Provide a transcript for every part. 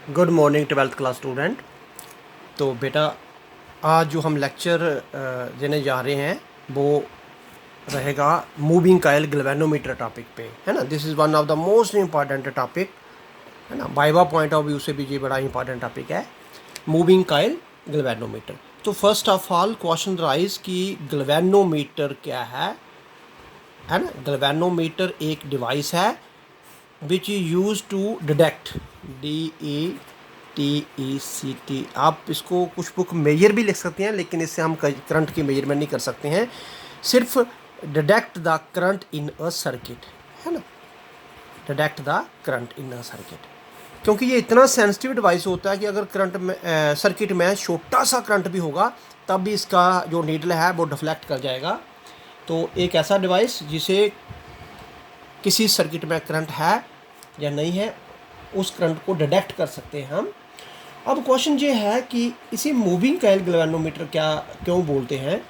Good morning twelfth class student. तो बेटा आज जो हम लेक्चर देने जा रहे हैं वो रहेगा मूविंग कायल गैल्वेनोमीटर टॉपिक पे, है ना। This is one of the most important topic, है ना। वाइवा पॉइंट ऑफ व्यू से भी ये बड़ा इंपॉर्टेंट टॉपिक है, मूविंग कायल गैल्वेनोमीटर। तो first of all question rise कि गैल्वेनोमीटर क्या है ना। गैल्वेनोमीटर एक डिवाइस है which is use to detect, DETECT। आप इसको कुछ बुक मेजर भी लिख सकते हैं, लेकिन इससे हम करंट की मेजरमेंट नहीं कर सकते हैं, सिर्फ detect the current in a circuit, है ना। Detect the current in a circuit, क्योंकि ये इतना सेंसिटिव डिवाइस होता है कि अगर करंट में सर्किट में छोटा सा करंट भी होगा तब भी इसका जो नीडल है वो डिफ्लेक्ट कर जाएगा। तो एक ऐसा डिवाइस जिसे किसी सर्किट में करंट है या नहीं है, उस करंट को डिटेक्ट कर सकते हैं हम। अब क्वेश्चन ये है कि इसे मूविंग कायल गैल्वेनोमीटर क्यों बोलते हैं।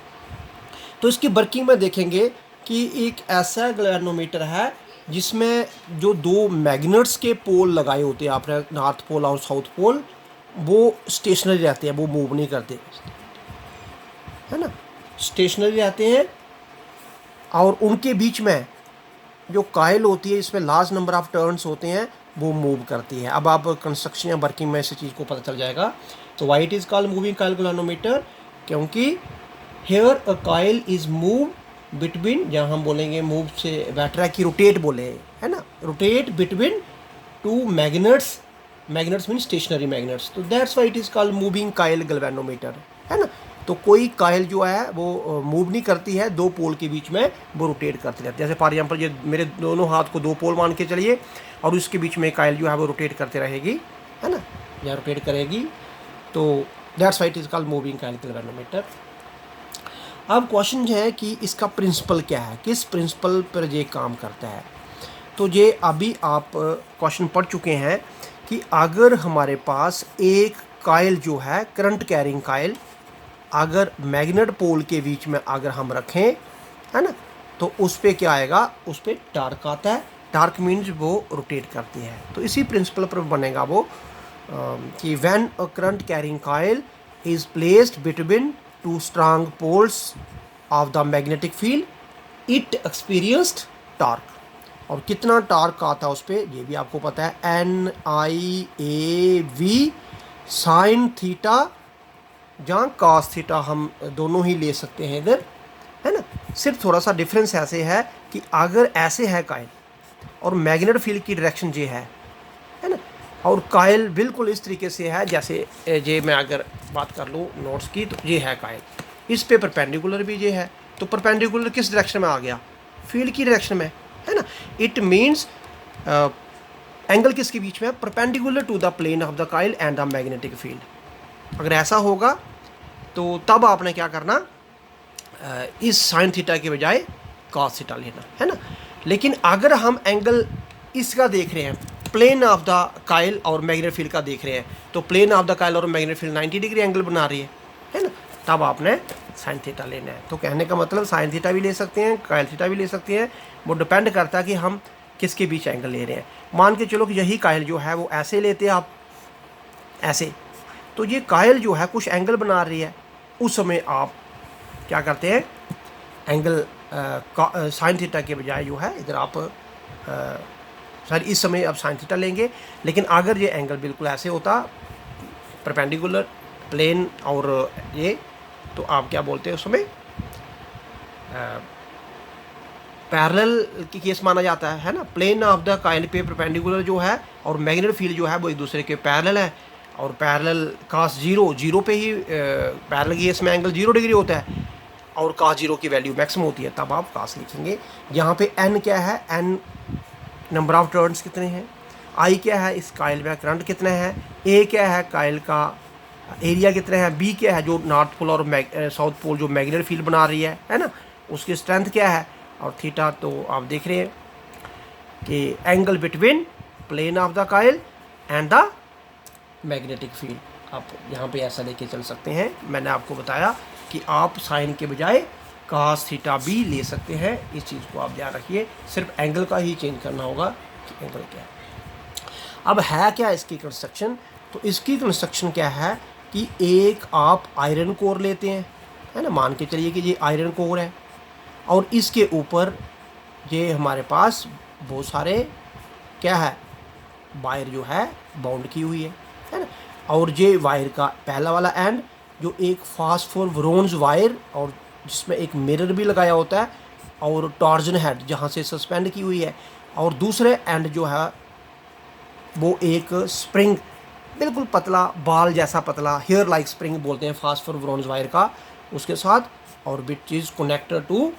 तो इसकी वर्किंग में देखेंगे कि एक ऐसा गैल्वेनोमीटर है जिसमें जो दो मैग्नेट्स के पोल लगाए होते हैं आपने, नॉर्थ पोल और साउथ पोल, वो स्टेशनरी रहते हैं, वो मूव नहीं करते, है ना, स्टेशनरी रहते हैं। और उनके बीच में जो कायल होती है इसमें लार्ज नंबर ऑफ टर्न्स होते हैं, वो मूव करती है। अब आप कंस्ट्रक्शन या वर्किंग में इस चीज़ को पता चल जाएगा। तो Y it is called moving coil galvanometer, क्योंकि हेयर अ कायल इज़ मूव बिटवीन, जहाँ हम बोलेंगे मूव से बेटर है कि रोटेट बोले, है ना, rotate between two magnets. Magnets mean stationary magnets, तो that's why it is called moving coil galvanometer, है ना। तो कोई कायल जो है वो मूव नहीं करती है, दो पोल के बीच में वो रोटेट करती रहती है। जैसे फॉर एग्जांपल ये मेरे दोनों हाथ को दो पोल मान के चलिए और उसके बीच में कायल जो है वो रोटेट करते रहेगी, है ना, या रोटेट करेगी। तो that's why it is called moving coil galvanometer. अब क्वेश्चन है कि इसका प्रिंसिपल क्या है, किस प्रिंसिपल पर ये काम करता है। तो ये अभी आप क्वेश्चन पढ़ चुके हैं कि अगर हमारे पास एक कायल जो है करंट कैरिंग कायल, अगर मैग्नेट पोल के बीच में अगर हम रखें, है ना, तो उस पर क्या आएगा, उस पर टार्क आता है। टार्क मीन्स वो रोटेट करती है। तो इसी प्रिंसिपल पर बनेगा वो कि when a current carrying coil is placed between two strong poles of the magnetic field it experienced torque. और कितना टार्क आता है उस पर ये भी आपको पता है, NIAV साइन थीटा, जहाँ कॉस थीटा हम दोनों ही ले सकते हैं इधर, है ना। सिर्फ थोड़ा सा डिफरेंस ऐसे है कि अगर ऐसे है कायल और मैग्नेट फील्ड की डायरेक्शन ये है ना, और कायल बिल्कुल इस तरीके से है जैसे ये मैं अगर बात कर लूँ नोट्स की, तो ये है कायल, इस पे परपेंडिकुलर भी ये है। तो परपेंडिकुलर किस डायरेक्शन में आ गया, फील्ड की डायरेक्शन में, है ना। इट मीन्स एंगल किसके बीच में है, perpendicular to the plane of the coil and the magnetic field. अगर ऐसा होगा तो तब आपने क्या करना, इस साइन थीटा के बजाय कॉस थीटा लेना, है ना। लेकिन अगर हम एंगल इसका देख रहे हैं, प्लेन ऑफ द कायल और मैग्नेट फील्ड का देख रहे हैं, तो प्लेन ऑफ द कायल और मैग्नेट फील्ड 90 डिग्री एंगल बना रही है ना, तब आपने साइन थीटा लेना है। तो कहने का मतलब साइन थीटा भी ले सकते हैं, कायल थीटा भी ले सकते हैं, वो डिपेंड करता है कि हम किसके बीच एंगल ले रहे हैं। मान के चलो कि यही कायल जो है वो ऐसे लेते हैं आप, ऐसे, तो ये कायल जो है कुछ एंगल बना रही है, उस समय आप क्या करते हैं, एंगल साइन थीटा के बजाय जो है इधर आप सॉरी इस समय आप साइन थीटा लेंगे। लेकिन अगर ये एंगल बिल्कुल ऐसे होता, परपेंडिकुलर प्लेन और ये, तो आप क्या बोलते हैं उस समय, पैरेलल की केस माना जाता है ना। प्लेन ऑफ द कायल पे परपेंडिकुलर जो है और मैग्नेट फील्ड जो है वो एक दूसरे के पैरेलल है, और पैरेलल कास जीरो पे ही पैरेलल केस में एंगल 0 डिग्री होता है और कास 0 की वैल्यू मैक्सिमम होती है, तब आप कास लिखेंगे। यहाँ पे n क्या है, n नंबर ऑफ टर्न्स कितने हैं, I क्या है, इस कायल में करंट कितना है, A क्या है, कायल का एरिया कितना है, B क्या है, जो नॉर्थ पोल और साउथ पोल जो मैग्नेट फील्ड बना रही है ना, उसकी स्ट्रेंथ क्या है, और थीटा तो आप देख रहे हैं कि angle between plane of the coil and the magnetic field. आप यहाँ पे ऐसा लेके चल सकते हैं। मैंने आपको बताया कि आप साइन के बजाय कास थीटा भी ले सकते हैं, इस चीज़ को आप ध्यान रखिए। सिर्फ एंगल का ही चेंज करना होगा कि एंगल क्या है। अब है क्या इसकी कंस्ट्रक्शन, तो इसकी कंस्ट्रक्शन क्या है कि एक आप आयरन कोर लेते हैं, है ना, मान के चलिए कि ये आयरन कोर है और इसके ऊपर ये हमारे पास बहुत सारे क्या है वायर जो है बाउंड की हुई है ना। और ये वायर का पहला वाला एंड जो एक फास्फोरवरोन्स वायर और जिसमें एक मिरर भी लगाया होता है और टॉर्जन हेड जहाँ से सस्पेंड की हुई है, और दूसरे एंड जो है वो एक स्प्रिंग बिल्कुल पतला बाल जैसा पतला हेयर लाइक स्प्रिंग बोलते हैं फास्फोरवरोन्स वायर का उसके साथ, और which is connected to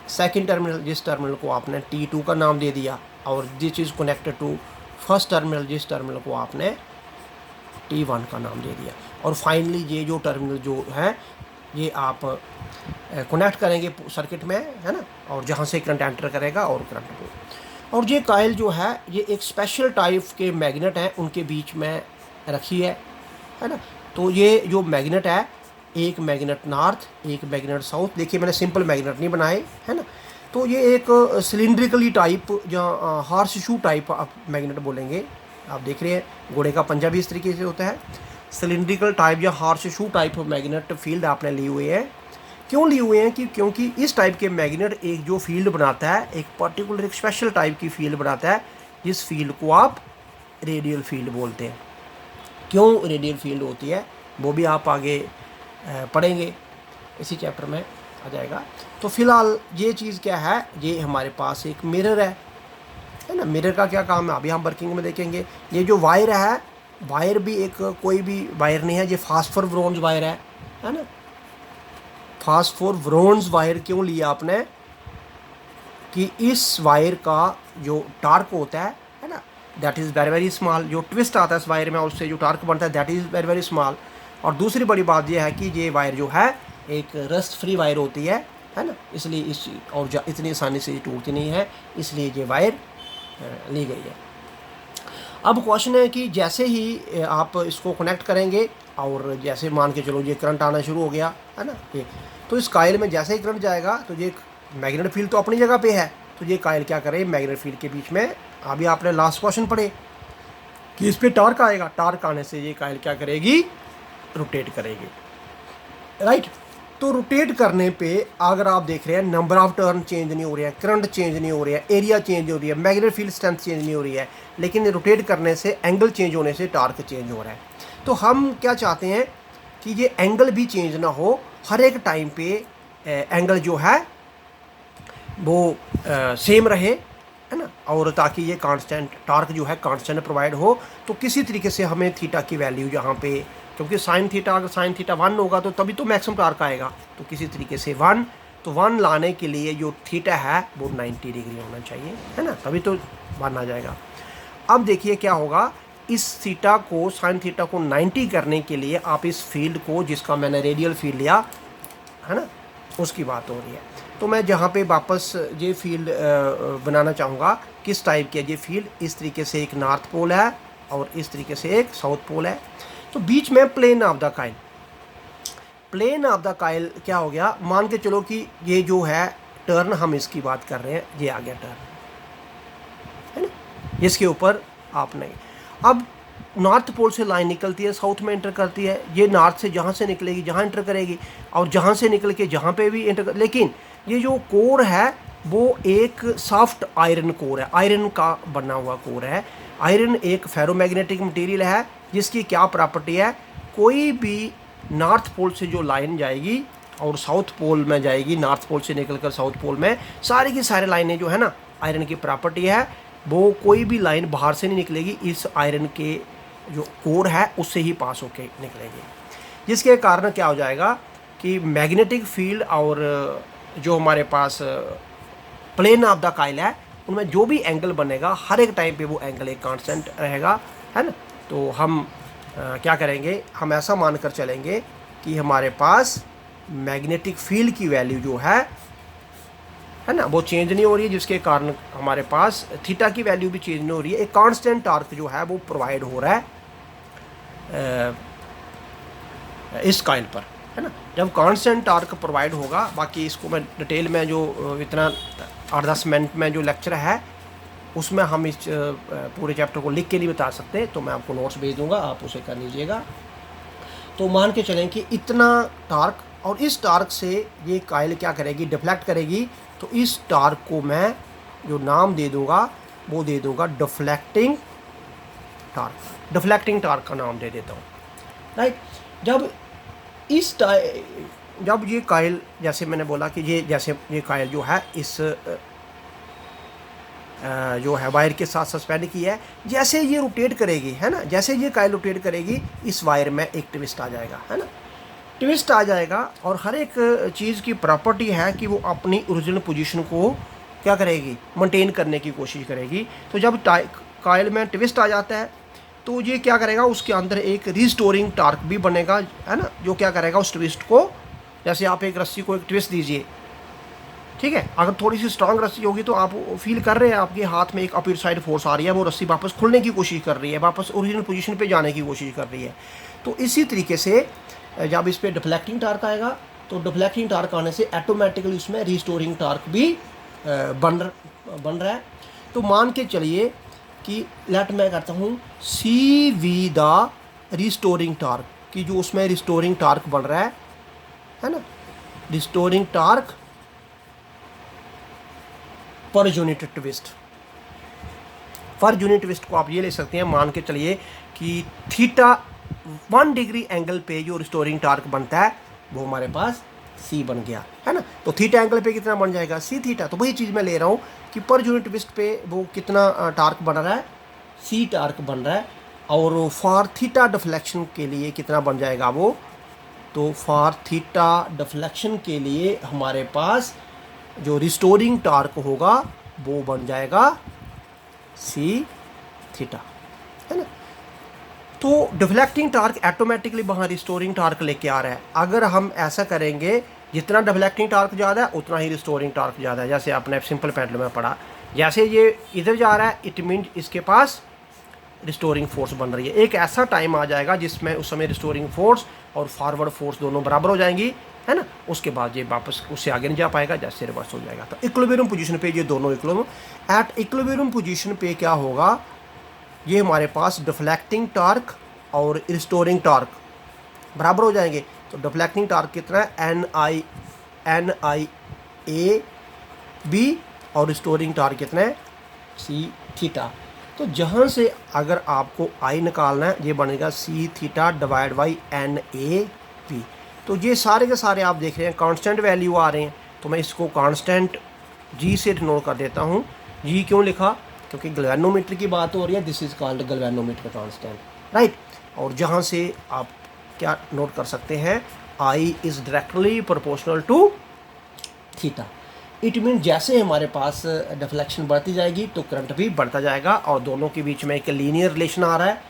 second terminal, जिस टर्मिनल को आपने T2 का नाम दे दिया, और this is connected to first terminal, जिस टर्मिनल को आपने T1 का नाम दे दिया। और फाइनली ये जो टर्मिनल जो है ये आप कनेक्ट करेंगे सर्किट में, है ना, और जहाँ से करंट एंटर करेगा और करंट को। और ये कायल जो है ये एक स्पेशल टाइप के मैग्नेट हैं उनके बीच में रखी है ना। तो ये जो मैग्नेट है, एक मैग्नेट नॉर्थ एक मैग्नेट साउथ, देखिए मैंने सिंपल मैग्नेट नहीं बनाए, है ना। तो ये एक सिलिंड्रिकली टाइप या हार्स शू टाइप आप मैग्नेट बोलेंगे, आप देख रहे हैं घोड़े का पंजा भी इस तरीके से होता है। सिलिंड्रिकल टाइप या हार्स शू टाइप मैग्नेट फील्ड आपने लिए हुए हैं। क्यों लिए हुए हैं कि क्योंकि इस टाइप के मैग्नेट एक जो फील्ड बनाता है, एक पर्टिकुलर एक स्पेशल टाइप की फील्ड बनाता है, जिस फील्ड को आप रेडियल फील्ड बोलते हैं। क्यों रेडियल फील्ड होती है वो भी आप आगे पढ़ेंगे, इसी चैप्टर में आ जाएगा। तो फिलहाल ये चीज़ क्या है, ये हमारे पास एक मिरर है ना। मिरर का क्या काम है अभी हम वर्किंग में देखेंगे। ये जो वायर है, वायर भी एक कोई भी वायर नहीं है, ये फास्फोरवरोन्स वायर है ना। फास्फोरवरोन्स वायर क्यों लिया आपने कि इस वायर का जो टार्क होता है ना, that is very very small. जो ट्विस्ट आता है इस वायर में उससे जो टार्क बनता है that is very very small. और दूसरी बड़ी बात यह है कि ये वायर जो है एक रस्ट फ्री वायर होती है ना, इसलिए इस और इतनी आसानी से टूटती नहीं है, इसलिए ये वायर ली गई है। अब क्वेश्चन है कि जैसे ही आप इसको कनेक्ट करेंगे और जैसे मान के चलो ये करंट आना शुरू हो गया है ना, ये तो इस कायल में जैसे ही करंट जाएगा तो ये मैग्नेट फील्ड तो अपनी जगह पे है, तो ये कायल क्या करे मैग्नेट फील्ड के बीच में, अभी आपने लास्ट क्वेश्चन पढ़े कि इस पर टार्क आएगा, टार्क आने से ये कायल क्या करेगी, रोटेट करेगी, राइट। तो रोटेट करने पे अगर आप देख रहे हैं नंबर ऑफ टर्न चेंज नहीं हो रहे हैं, करंट चेंज नहीं हो रही है, एरिया चेंज नहीं हो रही है, मैग्नेट फील्ड स्ट्रेंथ चेंज नहीं हो रही है, लेकिन रोटेट करने से एंगल चेंज होने से टार्क चेंज हो रहा है। तो हम क्या चाहते हैं कि ये एंगल भी चेंज ना हो, हर एक टाइम पे एंगल जो है वो सेम रहे, है ना, और ताकि ये कांस्टेंट टार्क जो है कांस्टेंट प्रोवाइड हो। तो किसी तरीके से हमें थीटा की वैल्यू यहाँ पे, क्योंकि साइन थीटा अगर साइन थीटा 1 होगा तो तभी तो मैक्सिमम टार्क आएगा, तो किसी तरीके से 1 लाने के लिए जो थीटा है वो 90 डिग्री होना चाहिए, है ना, तभी तो 1 आ जाएगा। अब देखिए क्या होगा, इस थीटा को साइन थीटा को 90 करने के लिए आप इस फील्ड को, जिसका मैंने रेडियल फील्ड लिया है ना, उसकी बात हो रही है। तो मैं जहाँ पे वापस ये फील्ड बनाना चाहूँगा, किस टाइप की है ये फील्ड, इस तरीके से एक नॉर्थ पोल है और इस तरीके से एक साउथ पोल है। तो बीच में plane of the coil, plane of the coil क्या हो गया, मान के चलो कि ये जो है टर्न हम इसकी बात कर रहे हैं, ये आ गया टर्न, है ना, जिसके ऊपर आपने अब नॉर्थ पोल से लाइन निकलती है, साउथ में एंटर करती है, ये नॉर्थ से जहाँ से निकलेगी जहाँ एंटर करेगी, और जहाँ से निकल के जहाँ पे भी एंटर कर, लेकिन ये जो कोर है वो एक सॉफ्ट आयरन कोर है, आयरन का बना हुआ कोर है। आयरन एक फेरोमैग्नेटिक मटेरियल है जिसकी क्या प्रॉपर्टी है, कोई भी नॉर्थ पोल से जो लाइन जाएगी और साउथ पोल में जाएगी, नॉर्थ पोल से निकलकर साउथ पोल में, सारी की सारी लाइनें जो है ना, आयरन की प्रॉपर्टी है, वो कोई भी लाइन बाहर से नहीं निकलेगी, इस आयरन के जो कोर है उससे ही पास होके निकलेगी, जिसके कारण क्या हो जाएगा कि मैग्नेटिक फील्ड और जो हमारे पास प्लेन ऑफ द काइल है उनमें जो भी एंगल बनेगा हर एक टाइम पे वो एंगल एक कांस्टेंट रहेगा, है ना। तो हम क्या करेंगे, हम ऐसा मानकर चलेंगे कि हमारे पास मैग्नेटिक फील्ड की वैल्यू जो है ना, वो चेंज नहीं हो रही है, जिसके कारण हमारे पास थीटा की वैल्यू भी चेंज नहीं हो रही है, एक कांस्टेंट टार्क जो है वो प्रोवाइड हो रहा है इस काइल पर, है ना। जब कांस्टेंट टार्क प्रोवाइड होगा, बाकी इसको मैं डिटेल में जो इतना 8-10 मिनट में जो लेक्चर है उसमें हम इस पूरे चैप्टर को लिख के नहीं बता सकते, तो मैं आपको नोट्स भेज दूंगा, आप उसे कर लीजिएगा। तो मान के चलें कि इतना टार्क, और इस टार्क से ये कायल क्या करेगी, डिफ्लेक्ट करेगी। तो इस टार्क को मैं जो नाम दे दूंगा वो दे दूंगा डिफ्लेक्टिंग टार्क। डिफ्लेक्टिंग टार्क का नाम दे देता हूँ, राइट। जब ये कायल, जैसे मैंने बोला कि ये कायल जो है इस जो है वायर के साथ सस्पेंड की है, जैसे ये रोटेट करेगी, है ना, जैसे ये कायल रोटेट करेगी इस वायर में एक ट्विस्ट आ जाएगा, है ना, ट्विस्ट आ जाएगा। और हर एक चीज़ की प्रॉपर्टी है कि वो अपनी ओरिजिनल पोजीशन को क्या करेगी, मेंटेन करने की कोशिश करेगी। तो जब कायल में ट्विस्ट आ जाता है तो ये क्या करेगा, उसके अंदर एक रिस्टोरिंग टार्क भी बनेगा, है ना, जो क्या करेगा उस ट्विस्ट को, जैसे आप एक रस्सी को एक ट्विस्ट दीजिए, ठीक है, अगर थोड़ी सी स्ट्रांग रस्सी होगी तो आप फील कर रहे हैं आपके हाथ में एक अपर साइड फोर्स आ रही है, वो रस्सी वापस खुलने की कोशिश कर रही है, वापस ओरिजिनल पोजीशन पे जाने की कोशिश कर रही है। तो इसी तरीके से जब इस पर डिफ्लेक्टिंग टार्क आएगा तो डिफ्लेक्टिंग टार्क आने से ऑटोमेटिकली उसमें रिस्टोरिंग टार्क भी बन रहा है। तो मान के चलिए कि लेट मैं करता हूँ सी वी द रिस्टोरिंग टार्क, कि जो उसमें रिस्टोरिंग टार्क बन रहा है ना, restoring torque per unit twist. Per unit twist को आप ये ले सकते हैं, मान के चलिए कि थीटा 1 डिग्री एंगल पे जो रिस्टोरिंग टार्क बनता है वो हमारे पास सी बन गया, है ना। तो थीटा एंगल पे कितना बन जाएगा, सी थीटा। तो वही चीज़ मैं ले रहा हूँ कि पर यूनिट ट्विस्ट पे वो कितना टार्क बन रहा है, सी टार्क बन रहा है। और फॉर थीटा डिफ्लेक्शन के लिए कितना बन जाएगा वो, तो फॉर थीटा डिफ्लेक्शन के लिए हमारे पास जो रिस्टोरिंग टार्क होगा वो बन जाएगा सी थीटा, है ना। तो डिफ्लेक्टिंग टार्क ऑटोमेटिकली वहाँ रिस्टोरिंग टार्क लेके आ रहा है। अगर हम ऐसा करेंगे, जितना डिफ्लेक्टिंग टार्क ज़्यादा है उतना ही रिस्टोरिंग टार्क ज़्यादा है। जैसे आपने सिंपल पेंडुलम में पढ़ा, जैसे ये इधर जा रहा है इट मीन इसके पास रिस्टोरिंग फोर्स बन रही है। एक ऐसा टाइम आ जाएगा जिसमें उस समय रिस्टोरिंग फोर्स और फॉरवर्ड फोर्स दोनों बराबर हो जाएंगी, है ना। उसके बाद ये वापस उससे आगे नहीं जा पाएगा, जैसे रिवर्स हो जाएगा। तो इक्विलिब्रियम पोजीशन पे ये दोनों एट इक्विलिब्रियम पोजीशन पे क्या होगा, ये हमारे पास डिफ्लेक्टिंग टार्क और रिस्टोरिंग टार्क बराबर हो जाएंगे। तो डिफ्लेक्टिंग टार्क कितना है, एन आई ए बी, और रिस्टोरिंग टार्क कितना है, सी थीटा। तो जहाँ से अगर आपको आई निकालना है, ये बनेगा C theta divide by N A B. तो ये सारे के सारे आप देख रहे हैं कांस्टेंट वैल्यू आ रहे हैं, तो मैं इसको कांस्टेंट जी से डिनोट कर देता हूँ। जी क्यों लिखा, क्योंकि गैल्वेनोमीटर की बात हो रही है, this is called galvanometer constant, right. और जहाँ से आप क्या नोट कर सकते हैं, I is directly proportional to theta. It mean जैसे हमारे पास डिफ्लेक्शन बढ़ती जाएगी तो करंट भी बढ़ता जाएगा, और दोनों के बीच में एक लीनियर रिलेशन आ रहा है।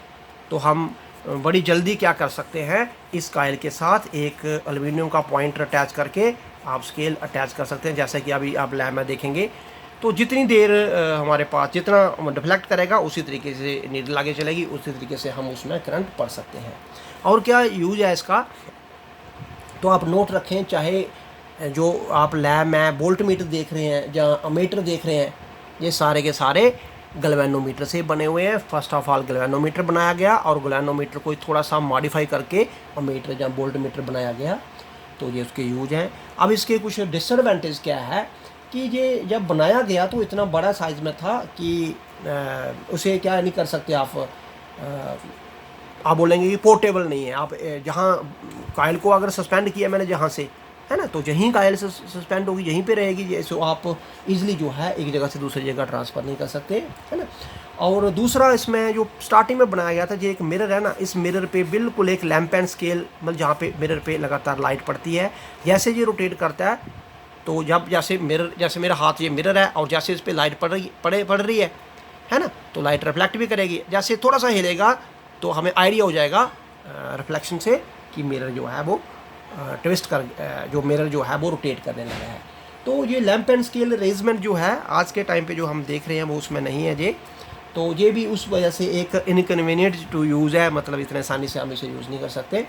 तो हम बड़ी जल्दी क्या कर सकते हैं, इस कायल के साथ एक एल्युमिनियम का पॉइंटर अटैच करके आप स्केल अटैच कर सकते हैं। जैसे कि अभी आप लैब में देखेंगे, तो जितनी देर हमारे पास जितना डिफ्लेक्ट करेगा उसी तरीके से नीडल आगे चलेगी, उसी तरीके से हम उसमें करंट पढ़ सकते हैं। और क्या यूज है इसका, तो आप नोट रखें, चाहे जो आप लैब में वोल्ट मीटर देख रहे हैं या अमीटर देख रहे हैं, ये सारे के सारे गैल्वेनोमीटर से बने हुए हैं। फर्स्ट ऑफ ऑल गैल्वेनोमीटर बनाया गया और गैल्वेनोमीटर को थोड़ा सा मॉडिफाई करके अमीटर या वोल्ट मीटर बनाया गया, तो ये उसके यूज हैं। अब इसके कुछ डिसएडवांटेज क्या है कि ये जब बनाया गया तो इतना बड़ा साइज़ में था कि उसे क्या नहीं कर सकते आप बोलेंगे कि पोर्टेबल नहीं है। आप जहाँ कायल को अगर सस्पेंड किया मैंने जहाँ से, है ना, तो यहीं कायल से सस्पेंड होगी, यहीं पे रहेगी, जैसे आप इजीली जो है एक जगह से दूसरी जगह ट्रांसफ़र नहीं कर सकते, है ना। और दूसरा इसमें जो स्टार्टिंग में बनाया गया था, ये एक मिरर है ना, इस मिरर पे बिल्कुल एक लैंप एंड स्केल, मतलब जहाँ पे मिरर पे लगातार लाइट पड़ती है, जैसे ये रोटेट करता है तो जब जैसे मेरा हाथ ये मिरर है और जैसे इस पर लाइट पड़ रही है ना, तो लाइट रिफ्लेक्ट भी करेगी। जैसे थोड़ा सा हिलेगा तो हमें आइडिया हो जाएगा रिफ्लेक्शन से कि मिरर जो है वो ट्विस्ट कर जो मिरर जो है वो रोटेट करने लगा है। तो ये लैंप एंड स्केल अरेंजमेंट जो है आज के टाइम पे जो हम देख रहे हैं वो उसमें नहीं है ये, तो ये भी उस वजह से एक इनकन्वीनियंट टू यूज़ है, मतलब इतने आसानी से हम इसे यूज़ नहीं कर सकते,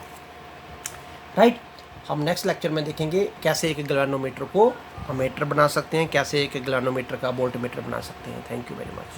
राइट। हम नेक्स्ट लेक्चर में देखेंगे कैसे एक गैल्वेनोमीटर को अमीटर बना सकते हैं, कैसे एक गैल्वेनोमीटर का वोल्टमीटर बना सकते हैं। Thank you very much.